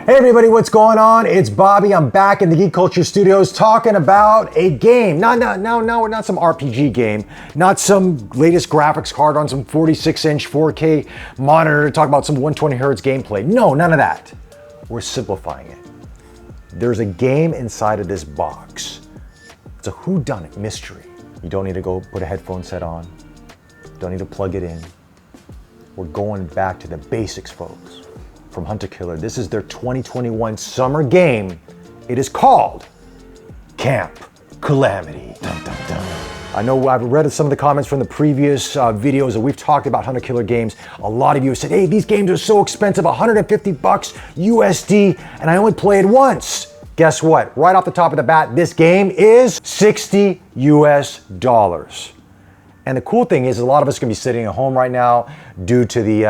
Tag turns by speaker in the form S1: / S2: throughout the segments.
S1: Hey everybody, what's going on? It's Bobby. I'm back in the Geek Culture studios talking about a game. Not some RPG game, not some latest graphics card on some 46-inch 4K monitor to talk about some 120 hertz gameplay. No, none of that. We're simplifying it. There's a game inside of this box. It's a whodunit mystery. You don't need to go put a headphone set on. Don't need to plug it in. We're going back to the basics, folks. From Hunter Killer. This is their 2021 summer game. It is called Camp Calamity. Dun, dun, dun. I know I've read some of the comments from the previous videos that we've talked about Hunter Killer games. A lot of you have said, hey, these games are so expensive, 150 bucks USD, and I only played once. Guess what? Right off the top of the bat, this game is 60 US dollars. And the cool thing is a lot of us are gonna be sitting at home right now due to the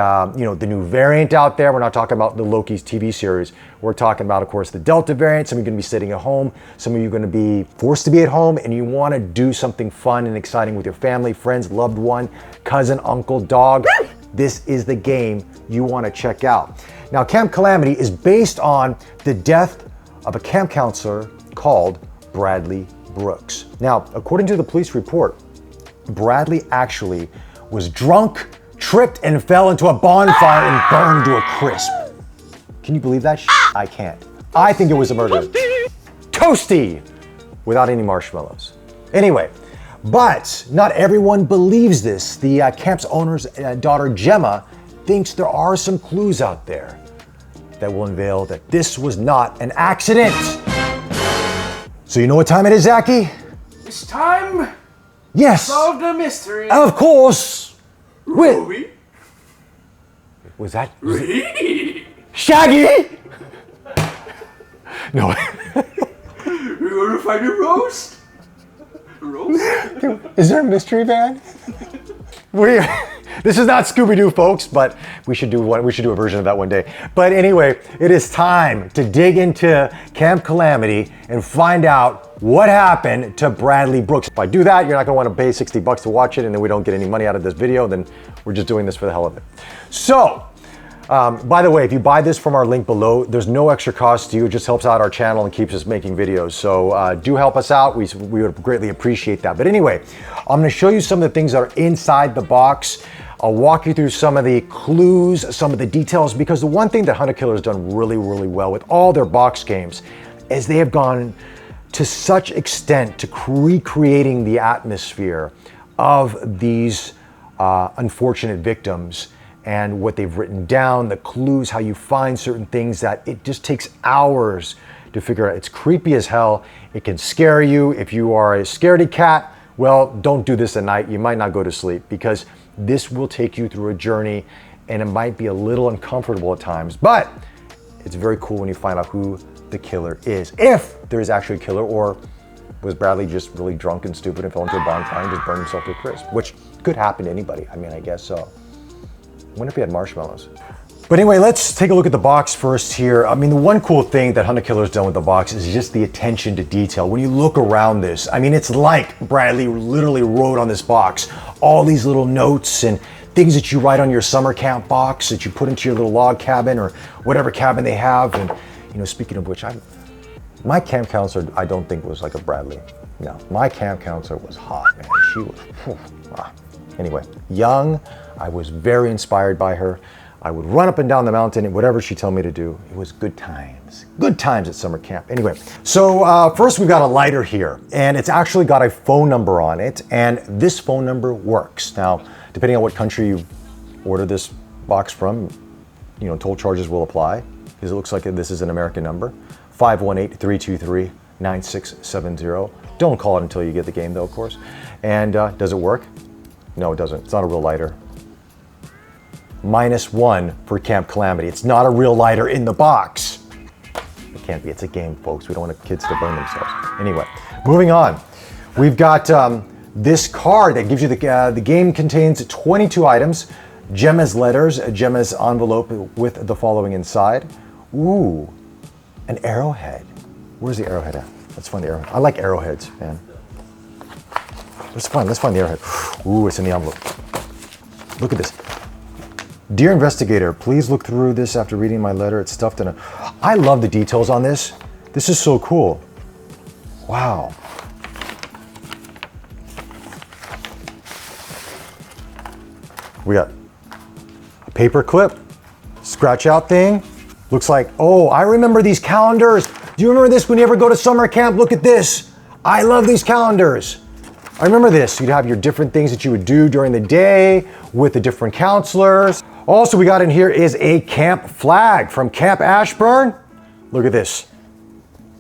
S1: the new variant out there. We're not talking about the Loki's TV series. We're talking about, of course, the Delta variant. Some of you are gonna be sitting at home. Some of you are gonna be forced to be at home and you wanna do something fun and exciting with your family, friends, loved one, cousin, uncle, dog. This is the game you wanna check out. Now, Camp Calamity is based on the death of a camp counselor called Bradley Brooks. Now, according to the police report, Bradley actually was drunk, tripped, and fell into a bonfire and burned to a crisp. Can you believe that shit? I can't. I think it was a murder. Toasty! Without any marshmallows. Anyway, but not everyone believes this. The camp's owner's daughter, Gemma, thinks there are some clues out there that will unveil that this was not an accident. So you know what time it is, Zachy?
S2: It's time.
S1: Yes.
S2: Solve the mystery.
S1: Of course.
S2: Ruby.
S1: Was that
S2: Ruby.
S1: Shaggy? No.
S2: We're gonna find a roast. A roast?
S1: Is there a mystery van? This is not Scooby-Doo, folks, but we should do a version of that one day. But anyway, it is time to dig into Camp Calamity and find out what happened to Bradley Brooks. If I do that, you're not gonna wanna pay 60 bucks to watch it and then we don't get any money out of this video, then we're just doing this for the hell of it. So, by the way, if you buy this from our link below, there's no extra cost to you. It just helps out our channel and keeps us making videos. So do help us out. We would greatly appreciate that. But anyway, I'm gonna show you some of the things that are inside the box. I'll walk you through some of the clues, some of the details, because the one thing that Hunter Killer has done really, really well with all their box games is they have gone to such extent to recreating the atmosphere of these unfortunate victims and what they've written down, the clues, how you find certain things that it just takes hours to figure out. It's creepy as hell. It can scare you. If you are a scaredy cat, well, don't do this at night. You might not go to sleep because this will take you through a journey and it might be a little uncomfortable at times, but it's very cool when you find out who the killer is. If there is actually a killer, or was Bradley just really drunk and stupid and fell into a bonfire and just burned himself to a crisp, which could happen to anybody. I mean, I guess so. I wonder if he had marshmallows. But anyway, let's take a look at the box first here. I mean, the one cool thing that Hunter Killer's done with the box is just the attention to detail. When you look around this, I mean, it's like Bradley literally wrote on this box all these little notes and things that you write on your summer camp box that you put into your little log cabin or whatever cabin they have. And, you know, speaking of which, my camp counselor, I don't think was like a Bradley. No, my camp counselor was hot, man. She was, Anyway, young, I was very inspired by her. I would run up and down the mountain and whatever she told me to do. It was good times at summer camp. Anyway, so first we've got a lighter here and it's actually got a phone number on it and this phone number works. Now, depending on what country you order this box from, you know, toll charges will apply because it looks like this is an American number. 518-323-9670. Don't call it until you get the game though, of course. And does it work? No, it doesn't. It's not a real lighter. -1 for Camp Calamity. It's not a real lighter in the box. It can't be. It's a game, folks. We don't want kids to burn themselves. Anyway, moving on. We've got this card that gives you the game contains 22 items, Gemma's letters, Gemma's envelope with the following inside. Ooh, an arrowhead. Where's the arrowhead at? Let's find the arrowhead. I like arrowheads, man. Let's find the arrowhead. Ooh, it's in the envelope. Look at this. Dear investigator, please look through this after reading my letter. It's stuffed in a... I love the details on this. This is so cool. Wow. We got a paper clip, scratch out thing. Looks like, oh, I remember these calendars. Do you remember this when you ever go to summer camp? Look at this. I love these calendars. I remember this. You'd have your different things that you would do during the day with the different counselors. Also, we got in here is a camp flag from Camp Ashburne. Look at this.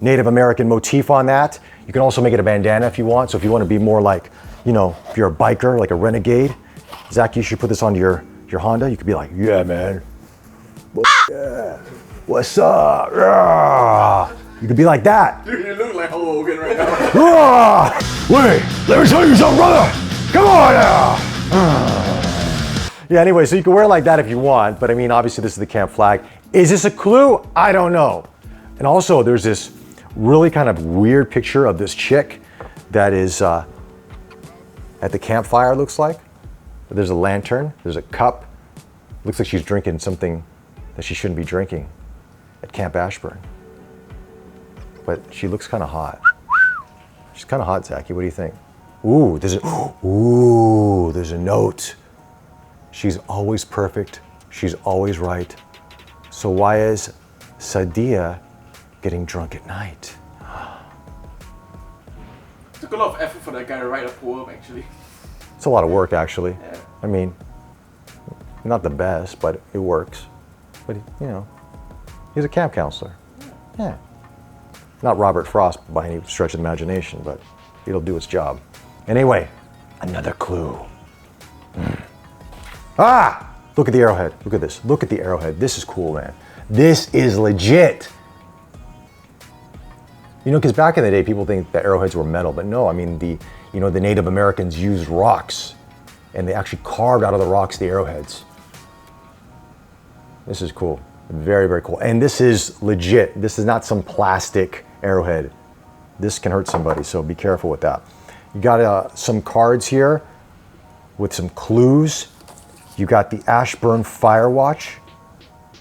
S1: Native American motif on that. You can also make it a bandana if you want. So if you want to be more like, you know, if you're a biker, like a renegade, Zach, you should put this onto your Honda. You could be like, yeah, man. Yeah. What's up? Yeah. You could be like that.
S2: Dude, you look like Hulk Hogan right now.
S1: Wait, let me tell you something, brother. Come on now. Yeah, anyway, so you can wear it like that if you want, but I mean, obviously this is the camp flag. Is this a clue? I don't know. And also there's this really kind of weird picture of this chick that is at the campfire, looks like. There's a lantern, there's a cup. Looks like she's drinking something that she shouldn't be drinking at Camp Ashburne. But she looks kind of hot. She's kind of hot, Zachy. What do you think? Ooh, there's a note. She's always perfect. She's always right. So why is Sadia getting drunk at night?
S2: Took a lot of effort for that guy to write a poem, actually.
S1: It's a lot of work, actually.
S2: Yeah.
S1: I mean, not the best, but it works. But, you know, he's a camp counselor. Yeah. Not Robert Frost by any stretch of the imagination, but it'll do its job. Anyway, another clue. Ah! Look at the arrowhead. Look at this. Look at the arrowhead. This is cool, man. This is legit. You know, because back in the day, people think that arrowheads were metal, but no, I mean, the Native Americans used rocks, and they actually carved out of the rocks the arrowheads. This is cool. Very, very cool. And this is legit. This is not some plastic arrowhead. This can hurt somebody, so be careful with that. You got some cards here with some clues. You got the Ashburn Fire Watch,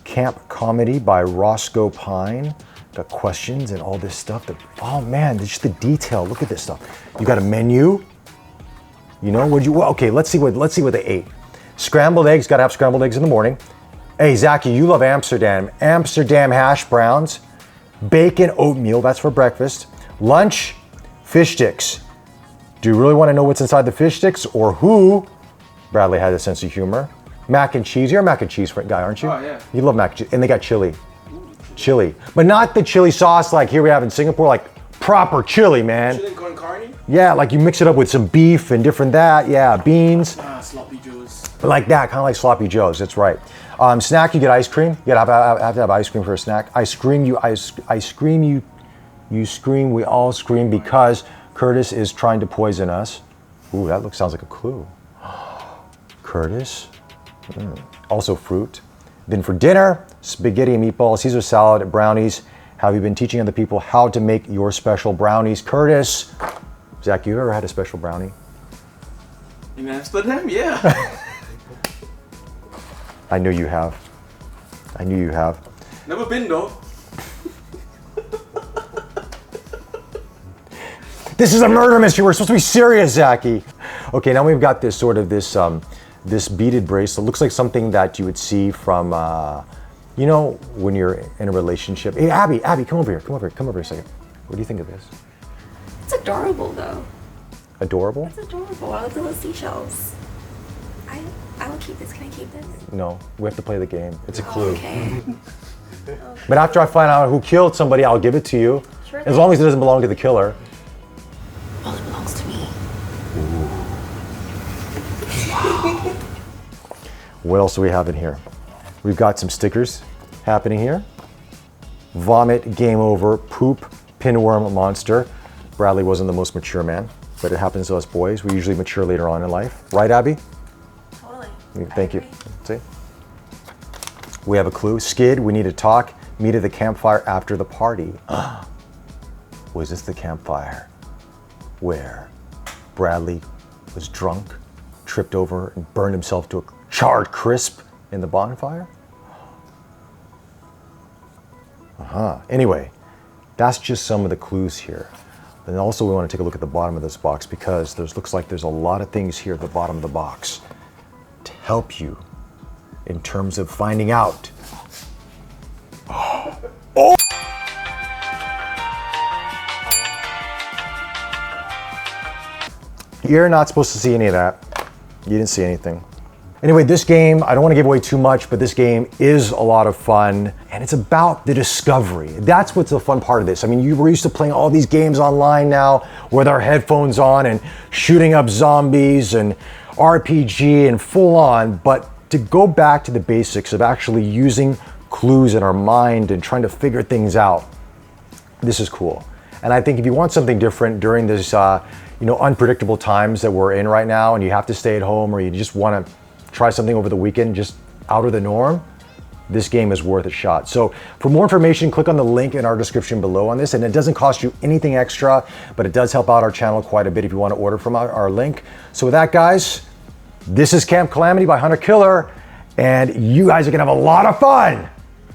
S1: Camp Comedy by Roscoe Pine. Got questions and all this stuff. Oh man, just the detail. Look at this stuff. You got a menu. You know, okay, let's see what they ate. Scrambled eggs, gotta have scrambled eggs in the morning. Hey, Zachy, you love Amsterdam. Amsterdam hash browns, bacon oatmeal, that's for breakfast. Lunch, fish sticks. Do you really want to know what's inside the fish sticks or who? Bradley has a sense of humor. Mac and cheese. You're a mac and cheese guy, aren't you?
S2: Oh, yeah.
S1: You love mac and cheese. And they got chili. Chili. But not the chili sauce like here we have in Singapore, like proper chili, man.
S2: Chili con carne?
S1: Yeah, like you mix it up with some beef and different that. Yeah, beans.
S2: Sloppy Joes.
S1: Like that, kind of like sloppy joes, that's right. Snack, you get ice cream. You gotta have to have ice cream for a snack. I scream, you scream, we all scream because Curtis is trying to poison us. Ooh, that sounds like a clue. Curtis. Also fruit. Then for dinner, spaghetti and meatballs, Caesar salad, brownies. Have you been teaching other people how to make your special brownies? Curtis. Zach, you ever had a special brownie?
S2: In Amsterdam, yeah.
S1: I knew you have. I knew you have.
S2: Never been though.
S1: This is a murder mystery. We're supposed to be serious, Zachy. Okay, now we've got this sort of this beaded bracelet. Looks like something that you would see from, you know, when you're in a relationship. Hey, Abby, come over here. Come over a second. What do you think of this?
S3: It's adorable, though.
S1: Adorable?
S3: It's adorable. I like the little seashells. I will keep this. Can I keep this?
S1: No, we have to play the game. It's a
S3: Oh,
S1: clue.
S3: okay.
S1: But after I find out who killed somebody, I'll give it to you.
S3: Sure
S1: As
S3: thing.
S1: long as it doesn't belong to the killer.
S3: Well, it belongs to me.
S1: What else do we have in here? We've got some stickers happening here. Vomit, game over, poop, pinworm, monster. Bradley wasn't the most mature man, but it happens to us boys. We usually mature later on in life. Right, Abby?
S3: Totally.
S1: Thank you. See? We have a clue. Skid, we need to talk. Meet at the campfire after the party. Was this the campfire where Bradley was drunk, tripped over, and burned himself to a charred crisp in the bonfire? Anyway, that's just some of the clues here. And also we want to take a look at the bottom of this box because looks like there's a lot of things here at the bottom of the box to help you in terms of finding out. Oh! You're not supposed to see any of that. You didn't see anything. Anyway, this game, I don't want to give away too much, but this game is a lot of fun, and it's about the discovery. That's what's the fun part of this. I mean, we're used to playing all these games online now with our headphones on and shooting up zombies and RPG and full on, but to go back to the basics of actually using clues in our mind and trying to figure things out, this is cool. And I think if you want something different during this, unpredictable times that we're in right now, and you have to stay at home, or you just want to try something over the weekend, just out of the norm, this game is worth a shot. So for more information, click on the link in our description below on this, and it doesn't cost you anything extra, but it does help out our channel quite a bit if you want to order from our link. So with that, guys, this is Camp Calamity by Hunter Killer, and you guys are gonna have a lot of fun.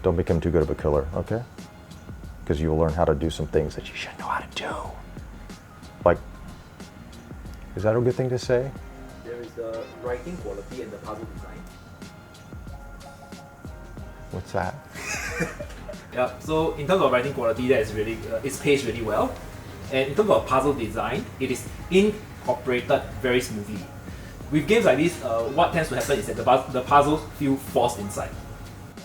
S1: Don't become too good of a killer, okay? Because you will learn how to do some things that you shouldn't know how to do. Like, is that a good thing to say?
S4: There is the writing quality and the puzzle design.
S1: What's that?
S4: Yeah, so in terms of writing quality, that is really, it's paced really well. And in terms of puzzle design, it is incorporated very smoothly. With games like this, what tends to happen is that the puzzles feel forced inside.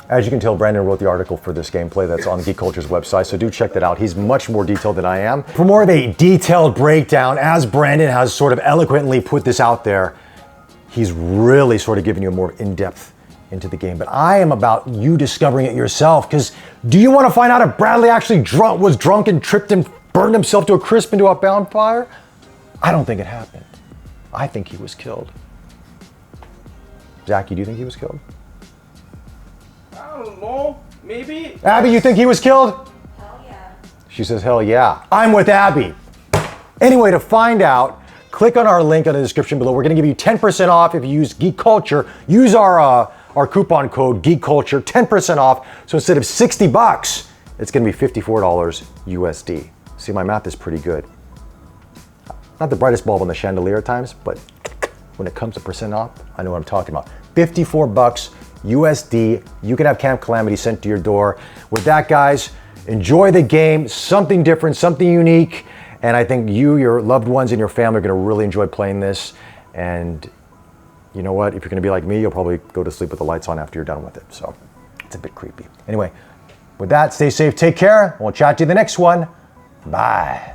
S1: As you can tell, Brandon wrote the article for this gameplay that's on Geek Culture's website, so do check that out. He's much more detailed than I am. For more of a detailed breakdown, as Brandon has sort of eloquently put this out there, he's really sort of giving you a more in-depth into the game. But I am about you discovering it yourself, because do you want to find out if Bradley actually was drunk and tripped and burned himself to a crisp into a bonfire? I don't think it happened. I think he was killed. Zachy, do you think he was killed?
S2: I don't know. Maybe.
S1: Abby, you think he was killed?
S3: Hell yeah.
S1: She says, hell yeah. I'm with Abby. Anyway, to find out, click on our link in the description below. We're gonna give you 10% off if you use Geek Culture. Use our coupon code Geek Culture, 10% off. So instead of $60, it's gonna be $54 USD. See, my math is pretty good. Not the brightest bulb on the chandelier at times, but when it comes to percent off, I know what I'm talking about. $54 USD. You can have Camp Calamity sent to your door. With that, guys, enjoy the game. Something different, something unique. And I think you, your loved ones, and your family are gonna really enjoy playing this. And you know what? If you're gonna be like me, you'll probably go to sleep with the lights on after you're done with it. So it's a bit creepy. Anyway, with that, stay safe, take care, and we'll chat to you in the next one. Bye.